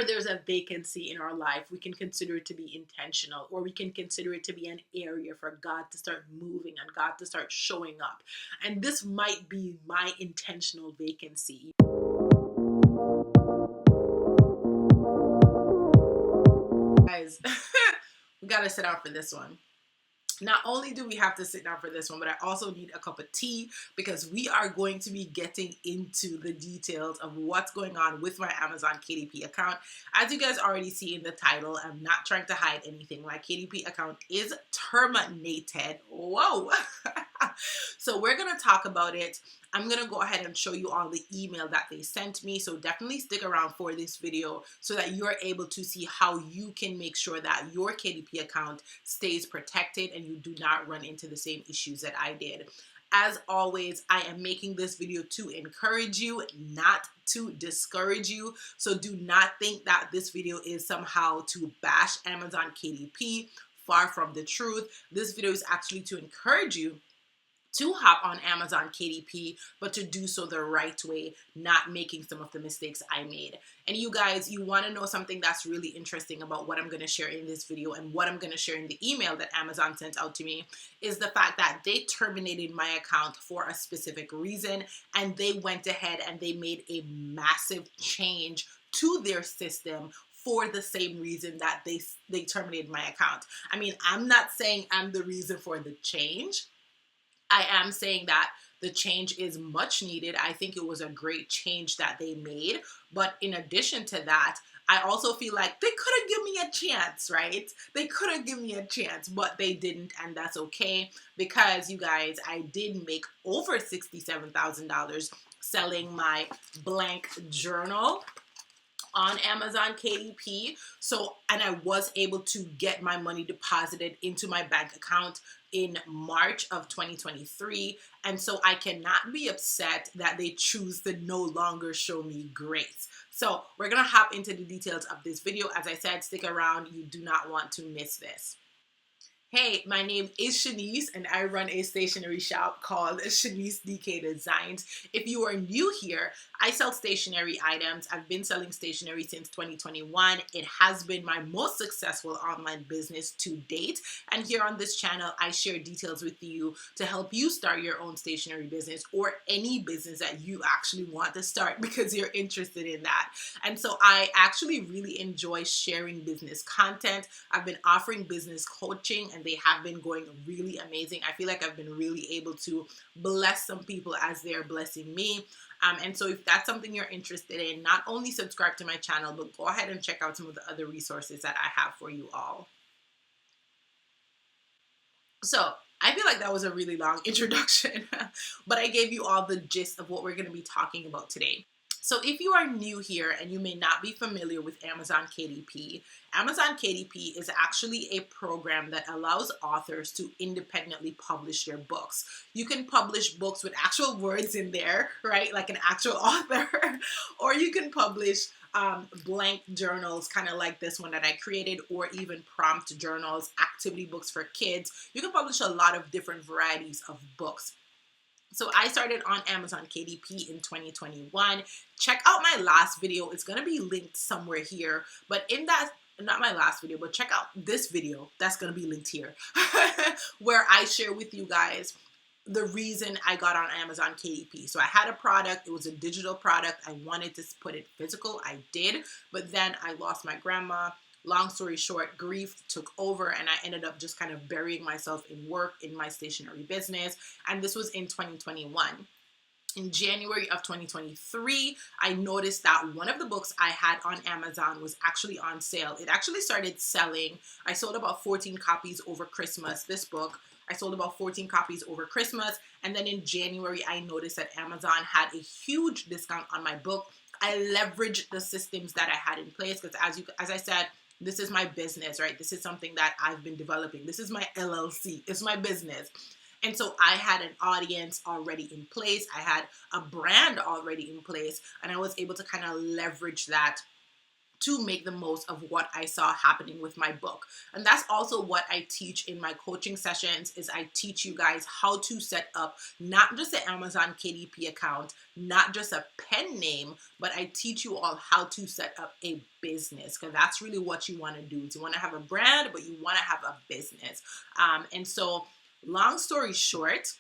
whenever there's a vacancy in our life, we can consider it to be intentional, or we can consider it to be an area for God to start moving and God to start showing up. And this might be my intentional vacancy. Guys, we got to sit out for this one. Not only do we have to sit down for this one, but I also need a cup of tea, because we are going to be getting into the details of what's going on with my Amazon KDP account. As you guys already see in the title, I'm not trying to hide anything. My KDP account is terminated. Whoa. So we're going to talk about it. I'm going to go ahead and show you all the email that they sent me. So definitely stick around for this video so that you're able to see how you can make sure that your KDP account stays protected and you do not run into the same issues that I did. As always, I am making this video to encourage you, not to discourage you. So do not think that this video is somehow to bash Amazon KDP. Far from the truth. This video is actually to encourage you to hop on Amazon KDP, but to do so the right way, not making some of the mistakes I made. And you guys, you want to know something that's really interesting about what I'm going to share in this video and what I'm going to share in the email that Amazon sent out to me, is the fact that they terminated my account for a specific reason, and they went ahead and they made a massive change to their system for the same reason that they terminated my account. I mean, I'm not saying I'm the reason for the change. I am saying that the change is much needed. I think it was a great change that they made. But in addition to that, I also feel like they could have given me a chance, right? They could have given me a chance, but they didn't, and that's okay, because you guys, I did make over $67,000 selling my blank journal on Amazon KDP. So, and I was able to get my money deposited into my bank account in March of 2023. And so I cannot be upset that they choose to no longer show me grace. So we're going to hop into the details of this video. As I said, stick around. You do not want to miss this. Hey, my name is Shanice, and I run a stationery shop called Shanice DK Designs. If you are new here, I sell stationery items. I've been selling stationery since 2021. It has been my most successful online business to date. And here on this channel, I share details with you to help you start your own stationery business, or any business that you actually want to start because you're interested in that. And so I actually really enjoy sharing business content. I've been offering business coaching, and they have been going really amazing. I feel like I've been really able to bless some people as they're blessing me. And so if that's something you're interested in, not only subscribe to my channel, but go ahead and check out some of the other resources that I have for you all. So I feel like that was a really long introduction, but I gave you all the gist of what we're going to be talking about today. So if you are new here and you may not be familiar with Amazon KDP, Amazon KDP is actually a program that allows authors to independently publish their books. You can publish books with actual words in there, right? Like an actual author, or you can publish blank journals, kind of like this one that I created, or even prompt journals, activity books for kids. You can publish a lot of different varieties of books. So I started on Amazon KDP in 2021. Check out my last video. It's going to be linked somewhere here. But in that, not my last video, but check out this video. That's going to be linked here, where I share with you guys the reason I got on Amazon KDP. So I had a product. It was a digital product. I wanted to put it physical. I did. But then I lost my grandma. Long story short, grief took over, and I ended up just kind of burying myself in work in my stationery business. And this was in 2021. In January of 2023, I noticed that one of the books I had on Amazon was actually on sale. It actually started selling. I sold about 14 copies over Christmas. This book, I sold about 14 copies over Christmas. And then in January, I noticed that Amazon had a huge discount on my book. I leveraged the systems that I had in place, because as I said, this is my business, right? This is something that I've been developing. This is my LLC. It's my business. And so I had an audience already in place. I had a brand already in place, and I was able to kind of leverage that to make the most of what I saw happening with my book. And that's also what I teach in my coaching sessions, is I teach you guys how to set up not just an Amazon KDP account, not just a pen name, but I teach you all how to set up a business, because that's really what you want to do. You want to have a brand, but you want to have a business. And so long story short,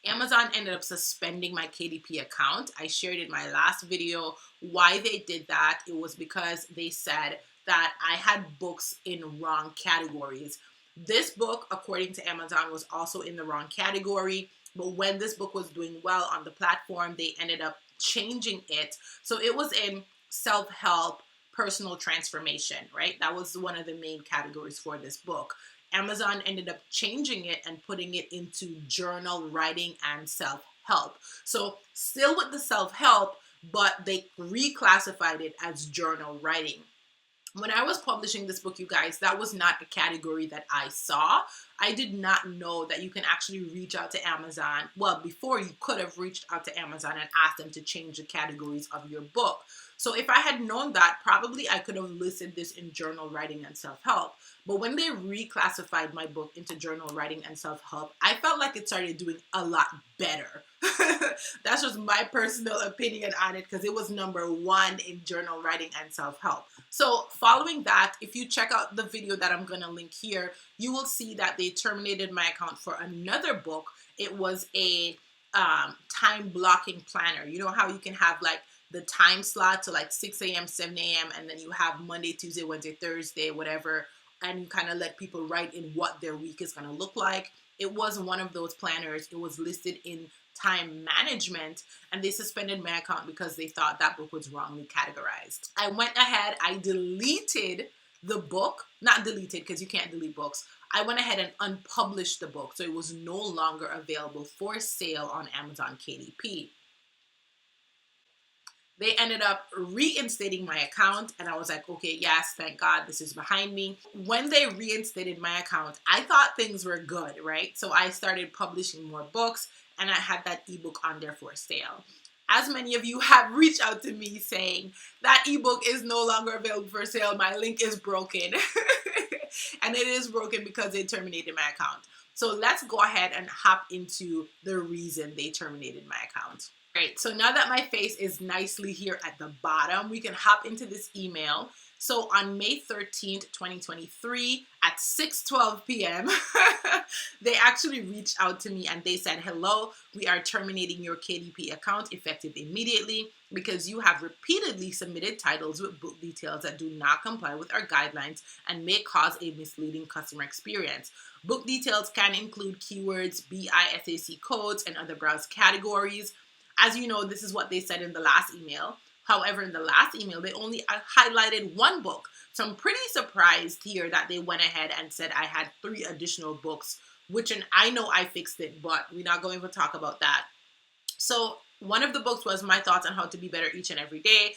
Amazon ended up suspending my KDP account. I shared in my last video why they did that. It was because they said that I had books in wrong categories. This book, according to Amazon, was also in the wrong category. But when this book was doing well on the platform, they ended up changing it. So it was in self-help, personal transformation, right? That was one of the main categories for this book. Amazon ended up changing it and putting it into journal writing and self-help. So still with the self-help, but they reclassified it as journal writing. When I was publishing this book, you guys, that was not a category that I saw. I did not know that you can actually reach out to Amazon. Well, before, you could have reached out to Amazon and asked them to change the categories of your book. So if I had known that, probably I could have listed this in journal writing and self-help. But when they reclassified my book into journal writing and self-help, I felt like it started doing a lot better. That's just my personal opinion on it, because it was #1 in journal writing and self-help. So following that, if you check out the video that I'm going to link here, you will see that they terminated my account for another book. It was a time blocking planner. You know how you can have like the time slot to like 6 a.m., 7 a.m., and then you have Monday, Tuesday, Wednesday, Thursday, whatever, and you kind of let people write in what their week is going to look like. It was one of those planners. It was listed in time management, and they suspended my account because they thought that book was wrongly categorized. I went ahead, I deleted the book, not deleted because you can't delete books. I went ahead and unpublished the book, so it was no longer available for sale on Amazon KDP. They ended up reinstating my account, and I was like, okay, yes, thank God, this is behind me. When they reinstated my account, I thought things were good, right? So I started publishing more books, and I had that ebook on there for sale. As many of you have reached out to me saying that ebook is no longer available for sale, my link is broken. And it is broken because they terminated my account. So let's go ahead and hop into the reason they terminated my account. Great, so now that my face is nicely here at the bottom, we can hop into this email. So on May 13th, 2023 at 6:12 p.m., they actually reached out to me and they said, hello, we are terminating your KDP account effective immediately because you have repeatedly submitted titles with book details that do not comply with our guidelines and may cause a misleading customer experience. Book details can include keywords, BISAC codes, and other browse categories. As you know, this is what they said in the last email. However, in the last email, they only highlighted one book. So I'm pretty surprised here that they went ahead and said I had 3 additional books, which I know I fixed it, but we're not going to talk about that. So one of the books was My Thoughts on How to Be Better Each and Every Day.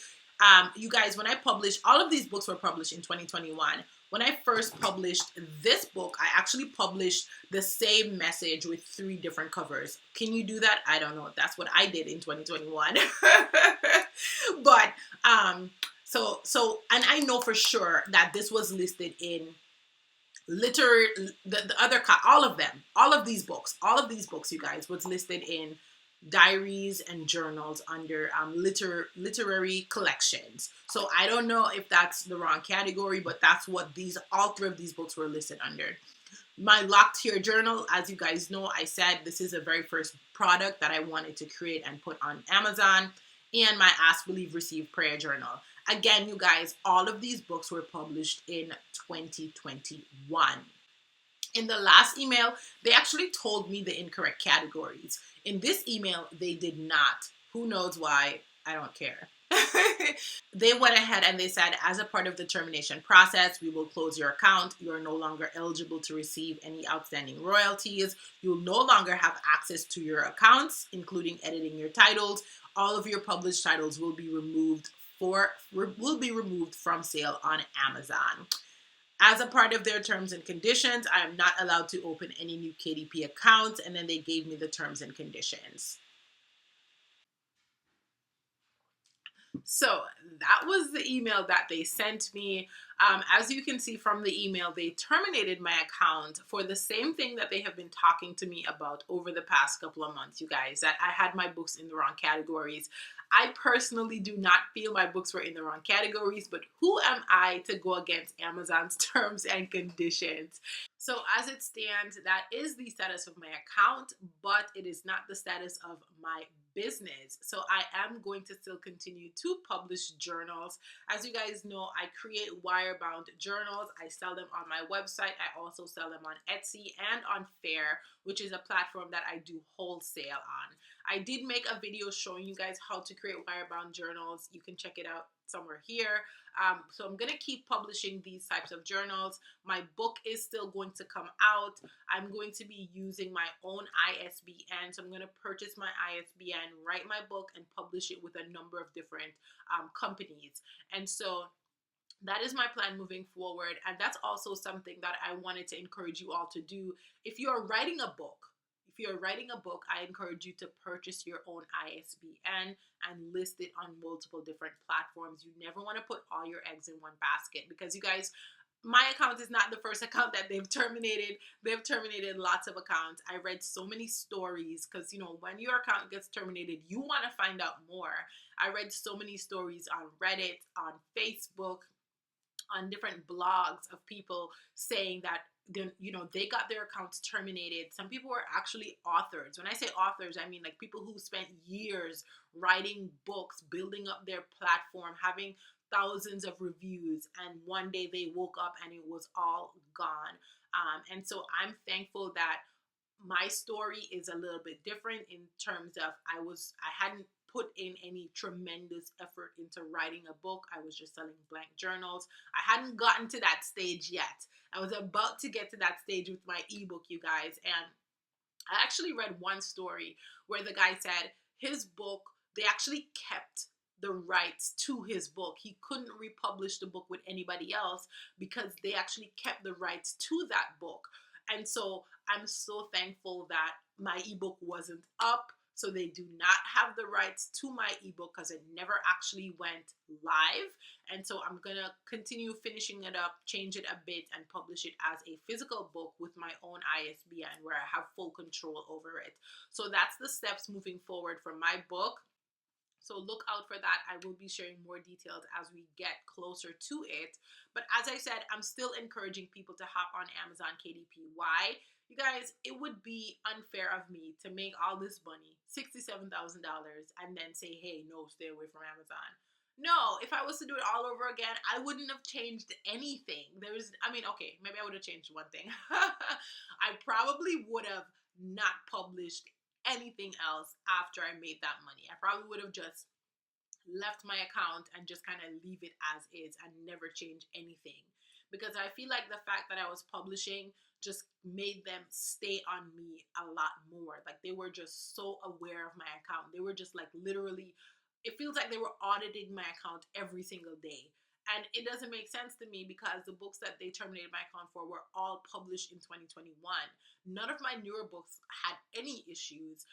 You guys, when I published, all of these books were published in 2021. When I first published this book, I actually published the same message with 3 different covers. Can you do that? I don't know. That's what I did in 2021. But, and I know for sure that this was listed in all of these books, you guys, was listed in diaries and journals under literary collections. So I don't know if that's the wrong category, but that's what all 3 of these books were listed under. My Locked Here journal, as you guys know, I said this is the very first product that I wanted to create and put on Amazon, and my Ask, Believe, Receive prayer journal. Again, you guys, all of these books were published in 2021. In the last email, they actually told me the incorrect categories. In this email, they did not. Who knows why? I don't care. They went ahead and they said, as a part of the termination process, we will close your account. You are no longer eligible to receive any outstanding royalties. You'll no longer have access to your accounts, including editing your titles. All of your published titles will be removed from sale on Amazon. As a part of their terms and conditions, I am not allowed to open any new KDP accounts, and then they gave me the terms and conditions. So that was the email that they sent me. As you can see from the email, they terminated my account for the same thing that they have been talking to me about over the past couple of months, you guys, that I had my books in the wrong categories. I personally do not feel my books were in the wrong categories, but who am I to go against Amazon's terms and conditions? So as it stands, that is the status of my account, but it is not the status of my business. So I am going to still continue to publish journals. As you guys know, I create wire-bound journals. I sell them on my website. I also sell them on Etsy and on Fair, which is a platform that I do wholesale on. I did make a video showing you guys how to create wire-bound journals. You can check it out somewhere here. So I'm going to keep publishing these types of journals. My book is still going to come out. I'm going to be using my own ISBN. So I'm going to purchase my ISBN, write my book, and publish it with a number of different companies. And so that is my plan moving forward. And that's also something that I wanted to encourage you all to do. If you are writing a book, I encourage you to purchase your own ISBN and list it on multiple different platforms. You never want to put all your eggs in one basket, because you guys, my account is not the first account that they've terminated. They've terminated lots of accounts. I read so many stories, because when your account gets terminated, you want to find out more. I read so many stories on Reddit, on Facebook, on different blogs of people saying that they got their accounts terminated. Some people were actually authors. When I say authors, I mean like people who spent years writing books, building up their platform, having thousands of reviews, and one day they woke up and it was all gone. And so I'm thankful that my story is a little bit different in terms of I hadn't put in any tremendous effort into writing a book. I was just selling blank journals. I hadn't gotten to that stage yet. I was about to get to that stage with my ebook, you guys. And I actually read one story where the guy said his book, they actually kept the rights to his book. He couldn't republish the book with anybody else because they actually kept the rights to that book. And so I'm so thankful that my ebook wasn't up. So they do not have the rights to my ebook because it never actually went live. And so I'm going to continue finishing it up, change it a bit, and publish it as a physical book with my own ISBN where I have full control over it. So that's the steps moving forward for my book. So look out for that. I will be sharing more details as we get closer to it. But as I said, I'm still encouraging people to hop on Amazon KDP. Why? You guys, it would be unfair of me to make all this money, $67,000, and then say, hey, no, stay away from Amazon. No, if I was to do it all over again, I wouldn't have changed anything. Okay, maybe I would have changed one thing. I probably would have not published anything else after I made that money. I probably would have just left my account and just kind of leave it as is and never change anything. Because I feel like the fact that I was publishing just made them stay on me a lot more. Like they were just so aware of my account. They were just like literally, it feels like they were auditing my account every single day. And it doesn't make sense to me because the books that they terminated my account for were all published in 2021. None of my newer books had any issues.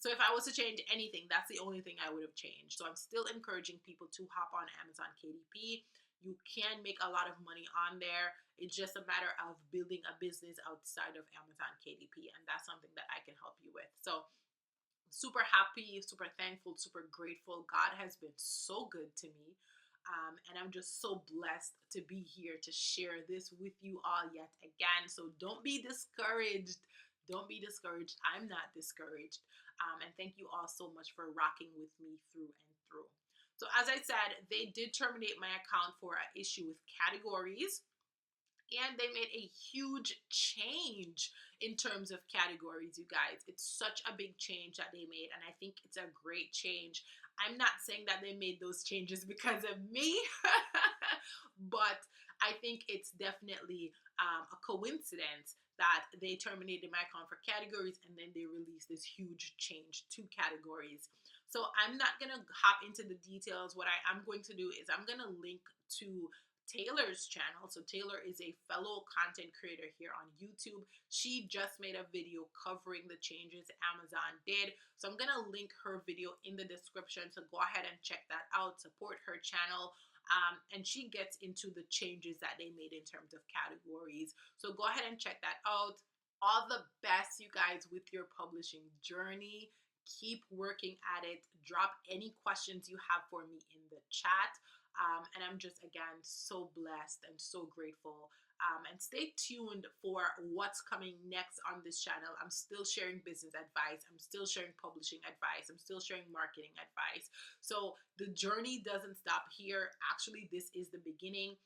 So if I was to change anything, that's the only thing I would have changed. So I'm still encouraging people to hop on Amazon KDP. You can make a lot of money on there. It's just a matter of building a business outside of Amazon KDP. And that's something that I can help you with. So super happy, super thankful, super grateful. God has been so good to me. And I'm just so blessed to be here to share this with you all yet again. So don't be discouraged. Don't be discouraged. I'm not discouraged. And thank you all so much for rocking with me through and through. So as I said, they did terminate my account for an issue with categories. And they made a huge change in terms of categories, you guys. It's such a big change that they made, and I think it's a great change. I'm not saying that they made those changes because of me, but I think it's definitely a coincidence that they terminated my account for categories and then they released this huge change to categories. So I'm not going to hop into the details. What I am going to do is I'm going to link to Taylor's channel. So Taylor is a fellow content creator here on YouTube. She just made a video covering the changes Amazon did. So I'm gonna link her video in the description. So go ahead and check that out. Support her channel. And she gets into the changes that they made in terms of categories. So go ahead and check that out. All the best, you guys, with your publishing journey. Keep working at it. Drop any questions you have for me in the chat. And I'm just, again, so blessed and so grateful. And stay tuned for what's coming next on this channel. I'm still sharing business advice. I'm still sharing publishing advice. I'm still sharing marketing advice. So the journey doesn't stop here. Actually, this is the beginning.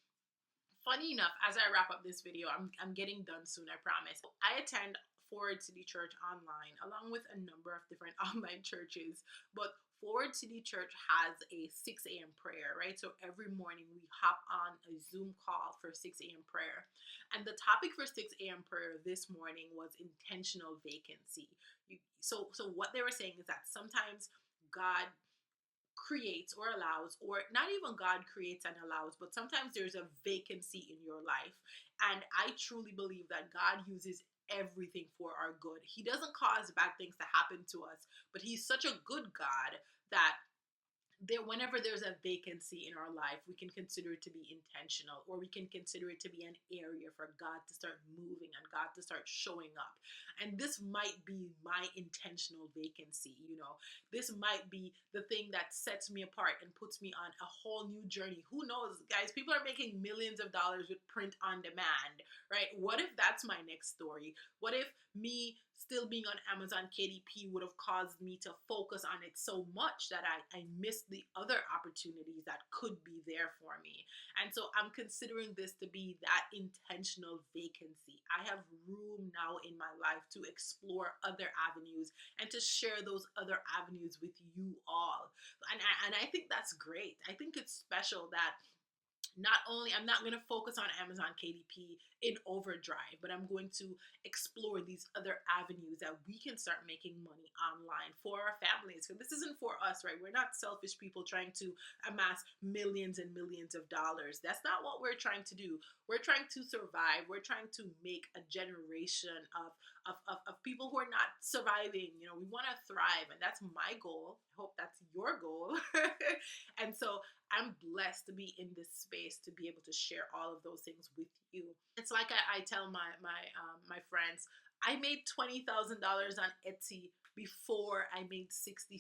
Funny enough, as I wrap up this video, I'm getting done soon, I promise. I attend Forward City Church online, along with a number of different online churches, but Forward City Church has a 6 a.m. prayer, right? So every morning we hop on a Zoom call for 6 a.m. prayer. And the topic for 6 a.m. prayer this morning was intentional vacancy. So what they were saying is that sometimes God creates or allows, or not even God creates and allows, but sometimes there's a vacancy in your life. And I truly believe that God uses everything for our good. He doesn't cause bad things to happen to us, but he's such a good God that whenever there's a vacancy in our life, we can consider it to be intentional, or we can consider it to be an area for God to start moving and God to start showing up. And this might be my intentional vacancy. This might be the thing that sets me apart and puts me on a whole new journey. Who knows, guys? People are making millions of dollars with print on demand, right? What if that's my next story? What if me still being on Amazon KDP would have caused me to focus on it so much that I missed the other opportunities that could be there for me? And so I'm considering this to be that intentional vacancy. I have room now in my life to explore other avenues and to share those other avenues with you all. And I think that's great. I think it's special that not only I'm not going to focus on Amazon KDP in overdrive, but I'm going to explore these other avenues that we can start making money online for our families. Because this isn't for us, right? We're not selfish people trying to amass millions and millions of dollars. That's not what we're trying to do. We're trying to survive. We're trying to make a generation of people who are not surviving. We want to thrive, and that's my goal. I hope that's your goal. And so I'm blessed to be in this space to be able to share all of those things with you. It's like I tell my friends, I made $20,000 on Etsy before I made $67,000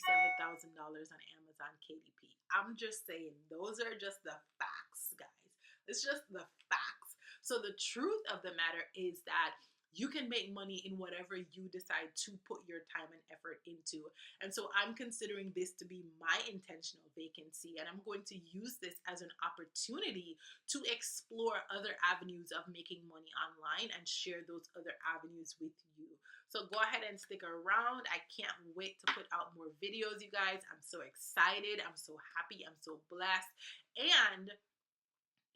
on Amazon KDP. I'm just saying, those are just the facts, guys. It's just the facts. So the truth of the matter is that you can make money in whatever you decide to put your time and effort into. And so I'm considering this to be my intentional vacancy, and I'm going to use this as an opportunity to explore other avenues of making money online and share those other avenues with you. So go ahead and stick around. I can't wait to put out more videos, you guys. I'm so excited. I'm so happy. I'm so blessed. And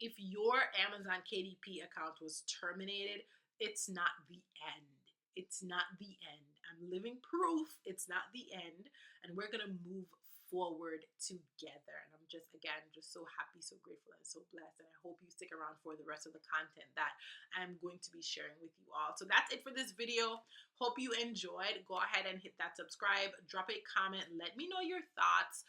if your Amazon KDP account was terminated, it's not the end. It's not the end. I'm living proof it's not the end, and we're going to move forward together. And I'm just so happy, so grateful, and so blessed. And I hope you stick around for the rest of the content that I'm going to be sharing with you all. So that's it for this video. Hope you enjoyed. Go ahead and hit that subscribe, drop a comment, let me know your thoughts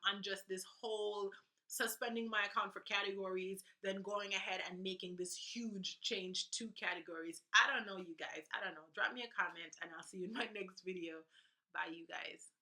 on just this whole suspending my account for categories, then going ahead and making this huge change to categories. I don't know, you guys. I don't know. Drop me a comment and I'll see you in my next video. Bye, you guys.